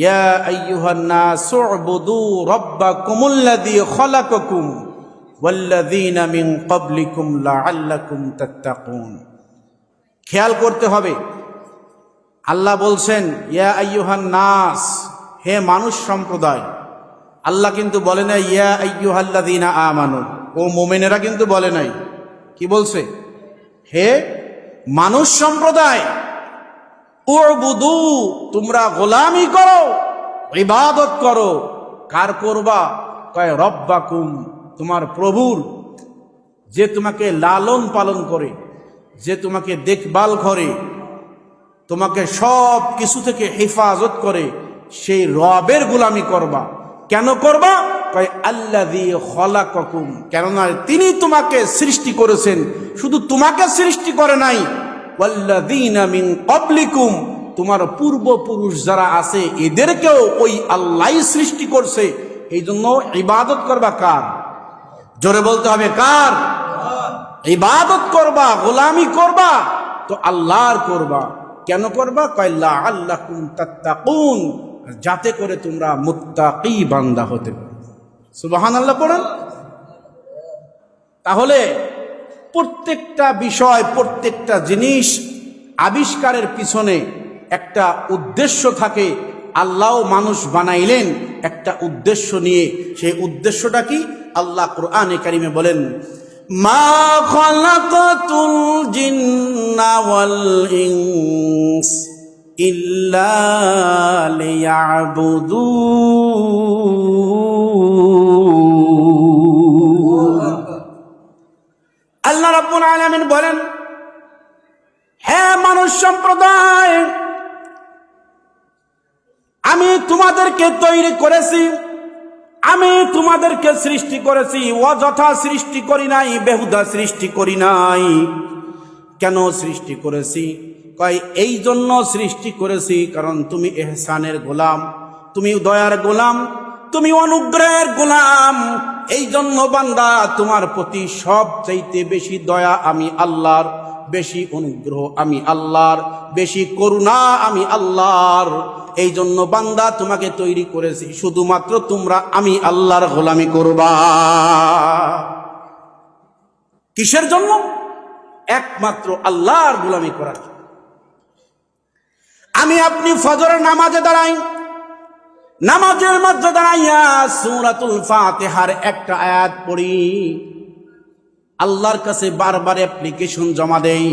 ইয়া আইয়ুহান নাসু উবুদু রাব্বাকুমুল্লাযী খালাকাকুম ওয়াল্লাযীনা মিন ক্বাবলিকুম লাআল্লাকুম তাত্তাকুন। খেয়াল করতে হবে, আল্লাহ বলছেন ইয়া আইয়ুহান নাস, হে মানুষ সম্প্রদায়। আল্লাহ কিন্তু বলে নাই ইয়া আইয়ুহাল্লাযীনা আমানু, ও মুমিনেরা কিন্তু বলে নাই। কি বলছে? হে মানুষ সম্প্রদায়, উবুদু, তোমরা গোলামি করো, ইবাদত করো। কার করবা? কয় রব্বাকুম, তোমার প্রভুর, যে তোমাকে লালন পালন করে, যে তোমাকে দেখভাল করে, তোমাকে সব কিছু থেকে হেফাজত করে, সেই রবের গোলামি করবা। কেন করবা? কয় আল্লাযী খালাকাকুম, কেননা তিনি তোমাকে সৃষ্টি করেছেন। শুধু তোমাকে সৃষ্টি করে নাই, ওয়াল্লাযীনা মিন ক্বাবলিকুম, তোমার পূর্বপুরুষ যারা আছে এদেরকেও ওই আল্লাহই সৃষ্টি করছে। এই জন্য ইবাদত করবা কার? জোরে বলতে হবে কার? ইবাদত করবা, গোলামি করবা তো আল্লাহর করবা। কেন করবা? কয় লাআল্লাকুম তাত্তাকুন, যাতে করে তোমরা মুত্তাকি বান্দা হতে পারো। সুবহানাল্লাহ পড়েন। তাহলে প্রত্যেকটা বিষয়, প্রত্যেকটা জিনিস আবিষ্কারের পিছনে একটা উদ্দেশ্য থাকে। আল্লাহ মানুষ বানাইলেন একটা উদ্দেশ্য নিয়ে। সেই উদ্দেশ্যটা কি? আল্লাহ কোরআনে কারিমে বলেন, মা খালাকাতুল জিন্না ওয়াল ইনস ইল্লা লিয়াবুদুন। আল্লাহ রাব্বুল আলামিন বলেন, হে মানুষ সম্প্রদায়, আমি তোমাদেরকে তৈরি করেছি, আমি তোমাদেরকে সৃষ্টি করেছি। অযথা সৃষ্টি করি নাই, বেহুদা সৃষ্টি করি নাই। কেন সৃষ্টি করেছি? কয় এই জন্য সৃষ্টি করেছি কারণ তুমি ইহসানের গোলাম, তুমি দয়ার গোলাম, তুমি অনুগ্রহের গোলাম। এই জন্য বান্দা, তোমার প্রতি সবচাইতে বেশি দয়া আমি আল্লাহর, বেশি অনুগ্রহ আমি আল্লাহর, বেশি করুণা আমি আল্লাহর। এই জন্য বান্দা তোমাকে তৈরি করেছি শুধুমাত্র তোমরা আমি আল্লাহর গোলামি করবা। কিসের জন্য? একমাত্র আল্লাহর গোলামি করার জন্য। আমি আপনি ফজরের নামাজে দাঁড়াই, নামাজের মধ্যে দাঁড়াইয়া সূরাতুল ফাতিহার একটা আয়াত পড়ি, আল্লাহর কাছে বারবার অ্যাপ্লিকেশন জমা দেই,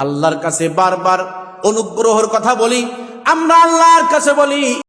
আল্লাহর কাছে বারবার অনুগ্রহের কথা বলি। আমরা আল্লাহর কাছে বলি